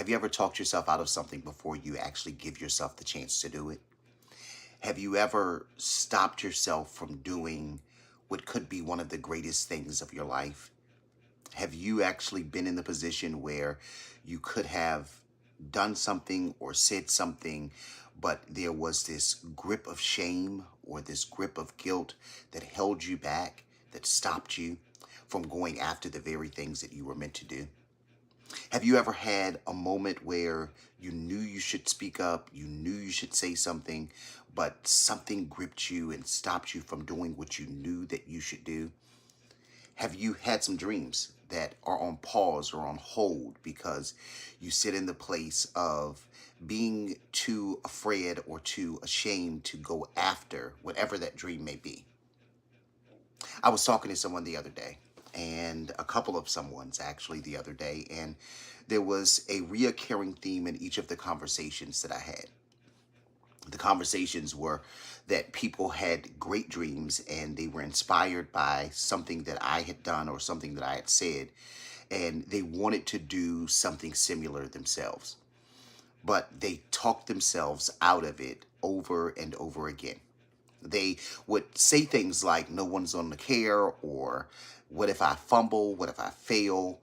Have you ever talked yourself out of something before you actually give yourself the chance to do it? Have you ever stopped yourself from doing what could be one of the greatest things of your life? Have you actually been in the position where you could have done something or said something, but there was this grip of shame or this grip of guilt that held you back, that stopped you from going after the very things that you were meant to do? Have you ever had a moment where you knew you should speak up, you knew you should say something, but something gripped you and stopped you from doing what you knew that you should do? Have you had some dreams that are on pause or on hold because you sit in the place of being too afraid or too ashamed to go after whatever that dream may be? I was talking to someone the other day, and a couple of someones actually the other day, and there was a reoccurring theme in each of the conversations that I had. The conversations were that people had great dreams and they were inspired by something that I had done or something that I had said, and they wanted to do something similar themselves. But they talked themselves out of it over and over again. They would say things like, no one's going to care, or what if I fumble? What if I fail?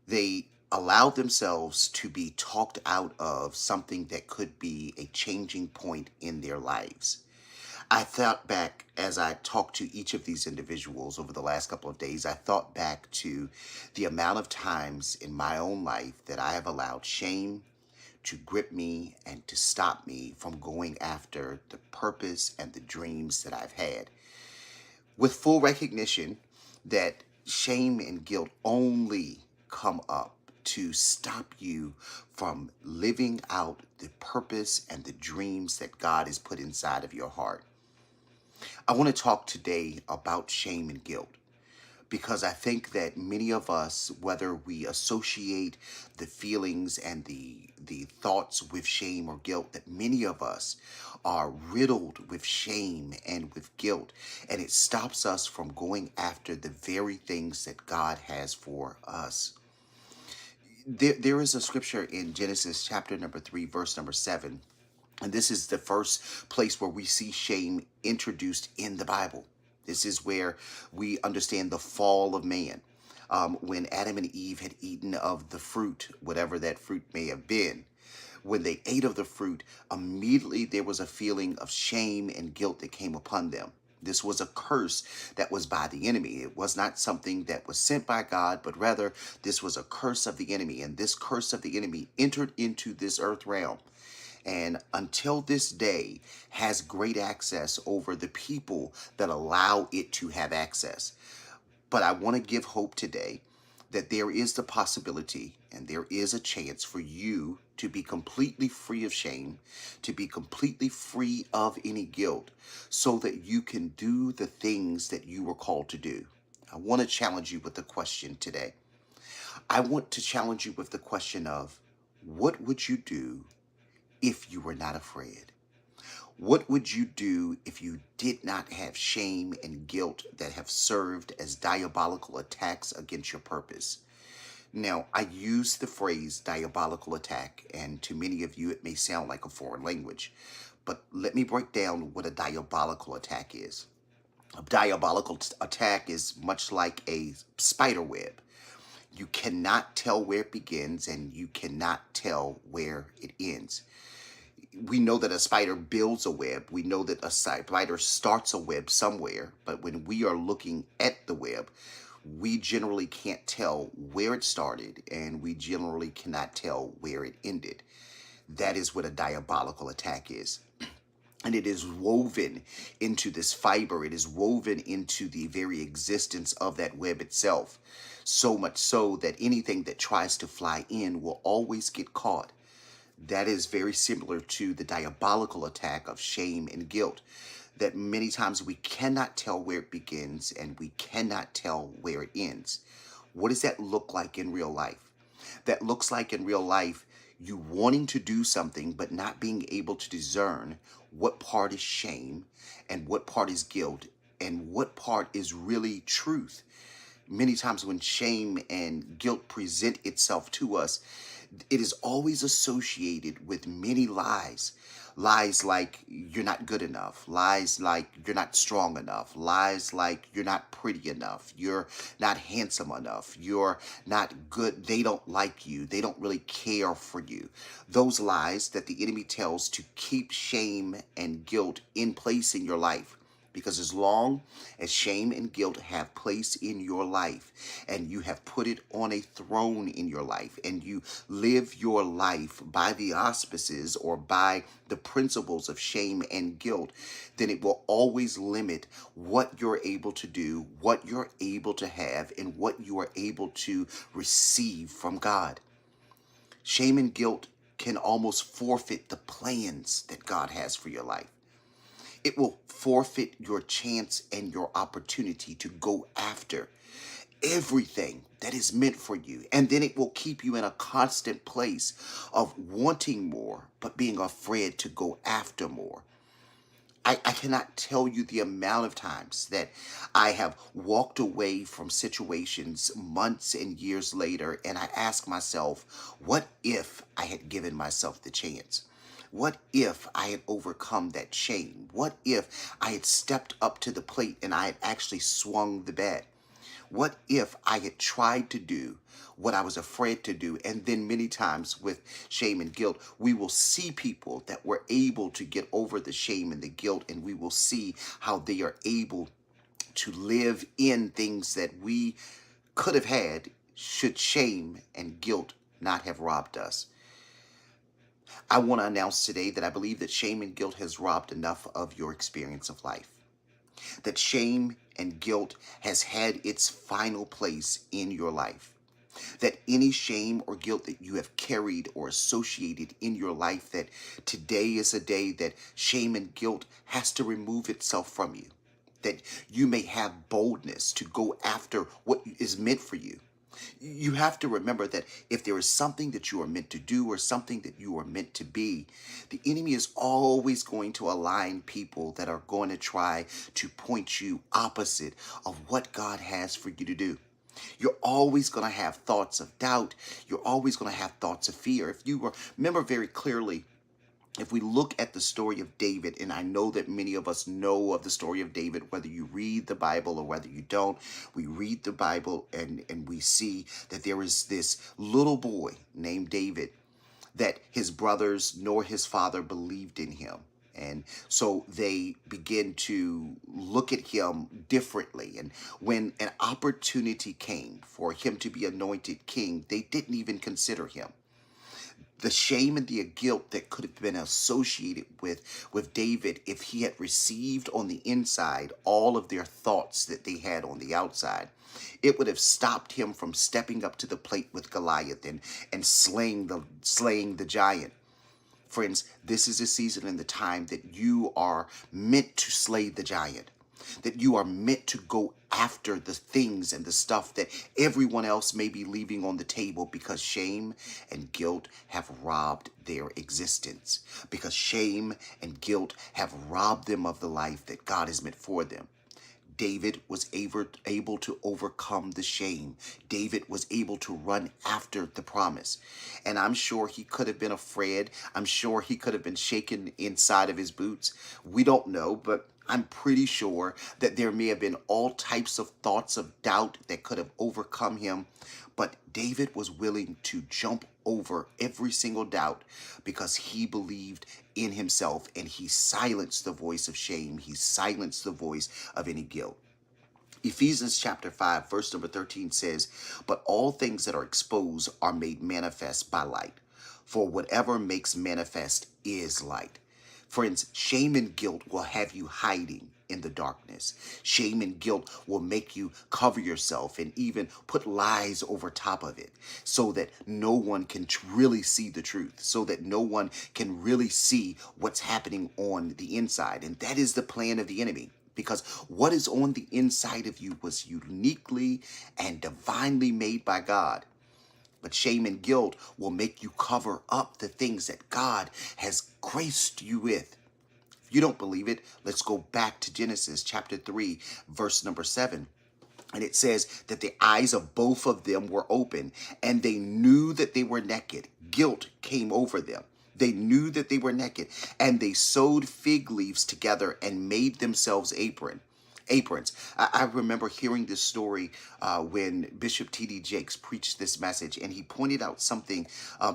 They allowed themselves to be talked out of something that could be a changing point in their lives. I thought back as I talked to each of these individuals over the last couple of days, I thought back to the amount of times in my own life that I have allowed shame to grip me and to stop me from going after the purpose and the dreams that I've had, with full recognition that shame and guilt only come up to stop you from living out the purpose and the dreams that God has put inside of your heart. I want to talk today about shame and guilt because I think that many of us, whether we associate the feelings and the thoughts with shame or guilt, that many of us are riddled with shame and with guilt, and it stops us from going after the very things that God has for us. There is a scripture in Genesis chapter number 3, verse number 7, and this is the first place where we see shame introduced in the Bible. This is where we understand the fall of man. When Adam and Eve had eaten of the fruit, whatever that fruit may have been, when they ate of the fruit, immediately there was a feeling of shame and guilt that came upon them. This was a curse that was by the enemy. It was not something that was sent by God, but rather this was a curse of the enemy. And this curse of the enemy entered into this earth realm, and until this day has great access over the people that allow it to have access. But I want to give hope today that there is the possibility and there is a chance for you to be completely free of shame, to be completely free of any guilt, so that you can do the things that you were called to do. I want to challenge you with the question today. I want to challenge you with the question of, what would you do if you were not afraid? What would you do if you did not have shame and guilt that have served as diabolical attacks against your purpose? Now, I use the phrase diabolical attack, and to many of you, it may sound like a foreign language, but let me break down what a diabolical attack is. A diabolical attack is much like a spider web. You cannot tell where it begins, and you cannot tell where it ends. We know that a spider builds a web. We know that a spider starts a web somewhere, but when we are looking at the web, we generally can't tell where it started, and we generally cannot tell where it ended. That is what a diabolical attack is. And it is woven into this fiber. It is woven into the very existence of that web itself. So much so that anything that tries to fly in will always get caught. That is very similar to the diabolical attack of shame and guilt, that many times we cannot tell where it begins and we cannot tell where it ends. What does that look like in real life? That looks like in real life you wanting to do something but not being able to discern what part is shame and what part is guilt and what part is really truth. Many times when shame and guilt present itself to us, It is always associated with many lies. Lies like you're not good enough. Lies like you're not strong enough. Lies like you're not pretty enough. You're not handsome enough. You're not good. They don't like you. They don't really care for you. Those lies that the enemy tells to keep shame and guilt in place in your life. Because as long as shame and guilt have place in your life, and you have put it on a throne in your life, and you live your life by the auspices or by the principles of shame and guilt, then it will always limit what you're able to do, what you're able to have, and what you are able to receive from God. Shame and guilt can almost forfeit the plans that God has for your life. It will forfeit your chance and your opportunity to go after everything that is meant for you. And then it will keep you in a constant place of wanting more, but being afraid to go after more. I cannot tell you the amount of times that I have walked away from situations months and years later, and I ask myself, what if I had given myself the chance? What if I had overcome that shame? What if I had stepped up to the plate and I had actually swung the bat? What if I had tried to do what I was afraid to do? And then many times with shame and guilt, we will see people that were able to get over the shame and the guilt, and we will see how they are able to live in things that we could have had should shame and guilt not have robbed us. I want to announce today that I believe that shame and guilt has robbed enough of your experience of life. That shame and guilt has had its final place in your life. That any shame or guilt that you have carried or associated in your life, that today is a day that shame and guilt has to remove itself from you. That you may have boldness to go after what is meant for you. You have to remember that if there is something that you are meant to do or something that you are meant to be, the enemy is always going to align people that are going to try to point you opposite of what God has for you to do. You're always going to have thoughts of doubt. You're always going to have thoughts of fear. If you remember very clearly, if we look at the story of David, and I know that many of us know of the story of David, whether you read the Bible or whether you don't, we read the Bible and we see that there is this little boy named David that his brothers nor his father believed in him. And so they begin to look at him differently. And when an opportunity came for him to be anointed king, they didn't even consider him. The shame and the guilt that could have been associated with David if he had received on the inside all of their thoughts that they had on the outside. It would have stopped him from stepping up to the plate with Goliath and slaying the giant. Friends, this is a season and the time that you are meant to slay the giant. That you are meant to go after the things and the stuff that everyone else may be leaving on the table because shame and guilt have robbed their existence. Because shame and guilt have robbed them of the life that God has meant for them. David was able to overcome the shame. David was able to run after the promise. And I'm sure he could have been afraid. I'm sure he could have been shaken inside of his boots. We don't know, but I'm pretty sure that there may have been all types of thoughts of doubt that could have overcome him. But David was willing to jump over every single doubt because he believed in himself and he silenced the voice of shame. He silenced the voice of any guilt. Ephesians chapter 5, verse number 13 says, "But all things that are exposed are made manifest by light. For whatever makes manifest is light." Friends, shame and guilt will have you hiding in the darkness. Shame and guilt will make you cover yourself and even put lies over top of it so that no one can really see the truth, so that no one can really see what's happening on the inside. And that is the plan of the enemy. Because what is on the inside of you was uniquely and divinely made by God. But shame and guilt will make you cover up the things that God has graced you with. If you don't believe it, let's go back to Genesis chapter 3, verse number 7. And it says that the eyes of both of them were open, and they knew that they were naked. Guilt came over them. They knew that they were naked, and they sewed fig leaves together and made themselves aprons. I remember hearing this story when Bishop T.D. Jakes preached this message, and he pointed out something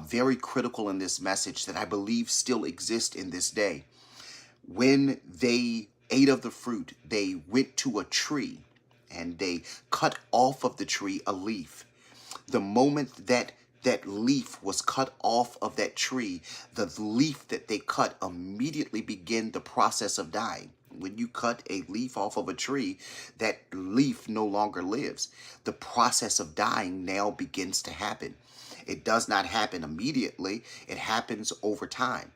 very critical in this message that I believe still exists in this day. When they ate of the fruit, they went to a tree and they cut off of the tree a leaf. The moment that leaf was cut off of that tree, the leaf that they cut immediately began the process of dying. When you cut a leaf off of a tree, that leaf no longer lives. The process of dying now begins to happen. It does not happen immediately, it happens over time.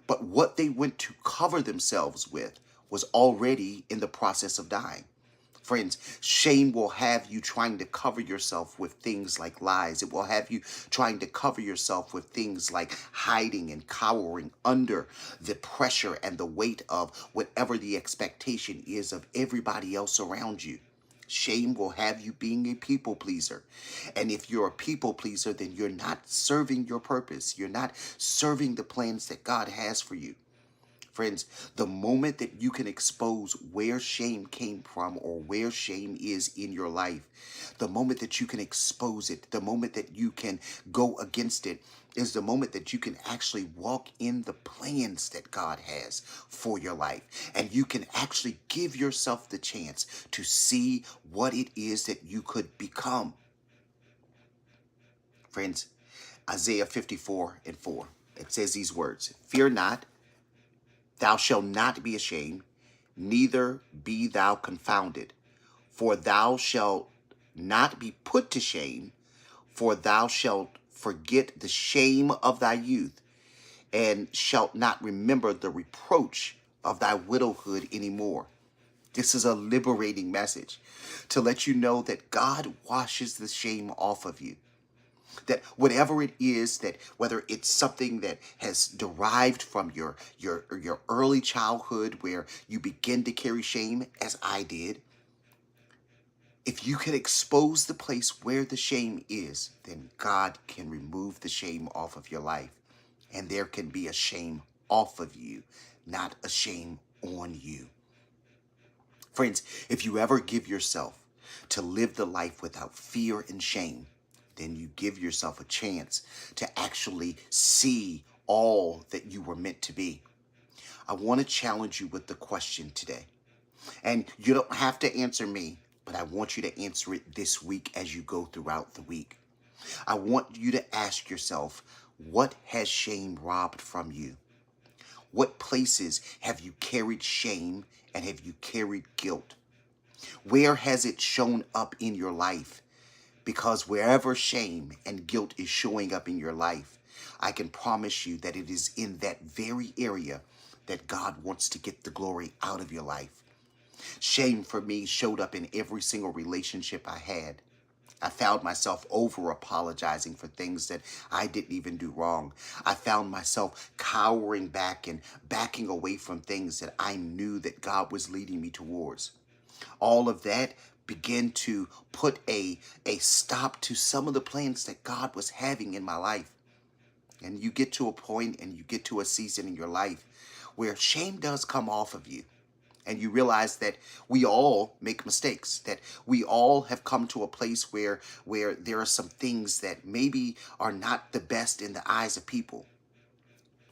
But what they went to cover themselves with was already in the process of dying. Friends, shame will have you trying to cover yourself with things like lies. It will have you trying to cover yourself with things like hiding and cowering under the pressure and the weight of whatever the expectation is of everybody else around you. Shame will have you being a people pleaser. And if you're a people pleaser, then you're not serving your purpose. You're not serving the plans that God has for you. Friends, the moment that you can expose where shame came from or where shame is in your life, the moment that you can expose it, the moment that you can go against it, is the moment that you can actually walk in the plans that God has for your life. And you can actually give yourself the chance to see what it is that you could become. Friends, Isaiah 54:4, it says these words, "Fear not, thou shalt not be ashamed, neither be thou confounded. For thou shalt not be put to shame, for thou shalt forget the shame of thy youth, and shalt not remember the reproach of thy widowhood anymore." This is a liberating message to let you know that God washes the shame off of you. That whatever it is, that whether it's something that has derived from your early childhood where you begin to carry shame, as I did, if you can expose the place where the shame is, then God can remove the shame off of your life. And there can be a shame off of you, not a shame on you. Friends, if you ever give yourself to live the life without fear and shame, then you give yourself a chance to actually see all that you were meant to be. I want to challenge you with the question today. And you don't have to answer me, but I want you to answer it this week as you go throughout the week. I want you to ask yourself, what has shame robbed from you? What places have you carried shame and have you carried guilt? Where has it shown up in your life? Because wherever shame and guilt is showing up in your life, I can promise you that it is in that very area that God wants to get the glory out of your life. Shame for me showed up in every single relationship I had. I found myself over apologizing for things that I didn't even do wrong. I found myself cowering back and backing away from things that I knew that God was leading me towards. All of that began to put a stop to some of the plans that God was having in my life. And you get to a point and you get to a season in your life where shame does come off of you. And you realize that we all make mistakes, that we all have come to a place where there are some things that maybe are not the best in the eyes of people.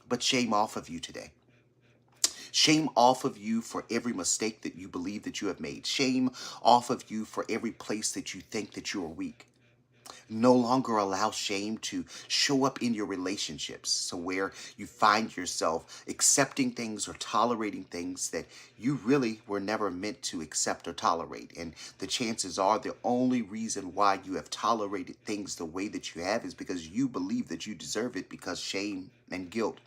But shame off of you today. Shame off of you for every mistake that you believe that you have made. Shame off of you for every place that you think that you are weak. No longer allow shame to show up in your relationships. So where you find yourself accepting things or tolerating things that you really were never meant to accept or tolerate. And the chances are the only reason why you have tolerated things the way that you have is because you believe that you deserve it because shame and guilt.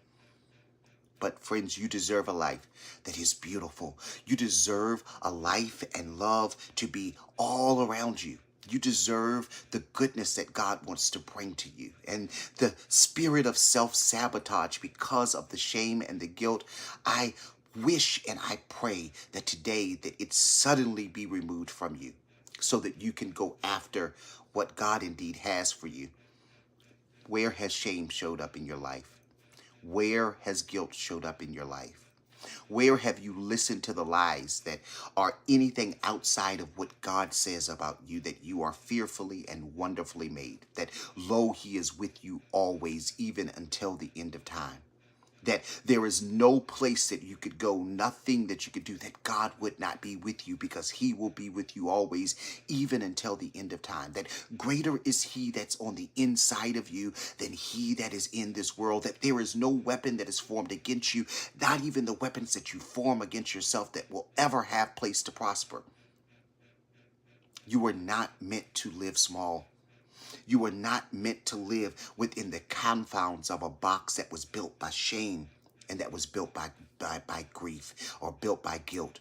But friends, you deserve a life that is beautiful. You deserve a life and love to be all around you. You deserve the goodness that God wants to bring to you. And the spirit of self-sabotage because of the shame and the guilt, I wish and I pray that today that it suddenly be removed from you. so that you can go after what God indeed has for you. Where has shame showed up in your life? Where has guilt showed up in your life? Where have you listened to the lies that are anything outside of what God says about you, that you are fearfully and wonderfully made, that lo, he is with you always, even until the end of time? That there is no place that you could go, nothing that you could do that God would not be with you, because he will be with you always, even until the end of time. That greater is he that's on the inside of you than he that is in this world. That there is no weapon that is formed against you, not even the weapons that you form against yourself, that will ever have place to prosper. You were not meant to live small. You were not meant to live within the confounds of a box that was built by shame and that was built by grief or built by guilt.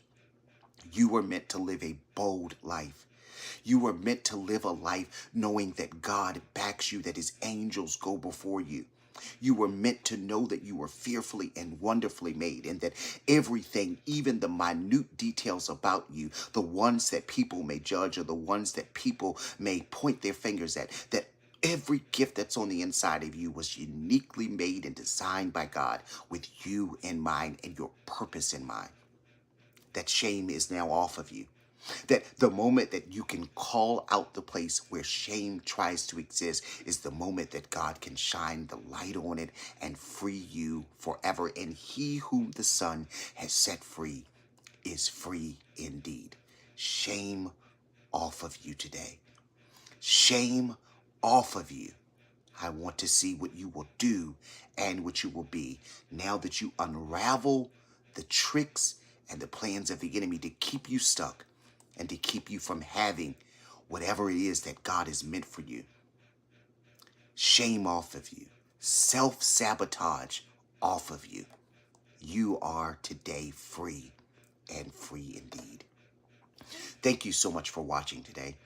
You were meant to live a bold life. You were meant to live a life knowing that God backs you, that his angels go before you. You were meant to know that you were fearfully and wonderfully made, and that everything, even the minute details about you, the ones that people may judge or the ones that people may point their fingers at, that every gift that's on the inside of you was uniquely made and designed by God with you in mind and your purpose in mind. That shame is now off of you. That the moment that you can call out the place where shame tries to exist is the moment that God can shine the light on it and free you forever. And he whom the Son has set free is free indeed. Shame off of you today. Shame off of you. I want to see what you will do and what you will be now that you unravel the tricks and the plans of the enemy to keep you stuck and to keep you from having whatever it is that God has meant for you. Shame off of you. Self-sabotage off of you. You are today free and free indeed. Thank you so much for watching today.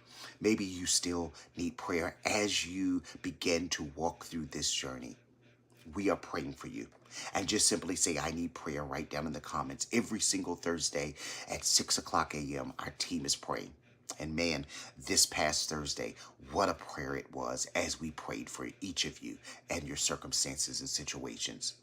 Maybe you still need prayer as you begin to walk through this journey. We are praying for you. And just simply say, I need prayer, right down in the comments. Every single Thursday at 6 o'clock a.m., our team is praying. And man, this past Thursday, what a prayer it was as we prayed for each of you and your circumstances and situations.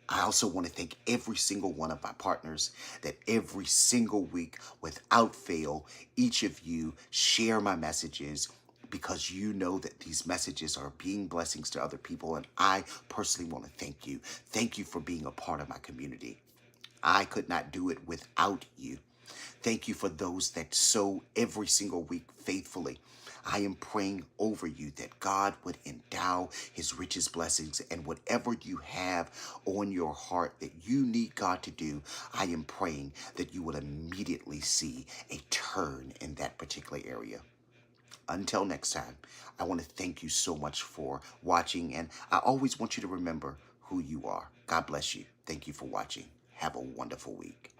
I also want to thank every single one of my partners that every single week, without fail, each of you share my messages, because you know that these messages are being blessings to other people. And I personally want to thank you. Thank you for being a part of my community. I could not do it without you. Thank you for those that sow every single week faithfully. I am praying over you that God would endow his richest blessings, and whatever you have on your heart that you need God to do, I am praying that you will immediately see a turn in that particular area. Until next time, I want to thank you so much for watching, and I always want you to remember who you are. God bless you. Thank you for watching. Have a wonderful week.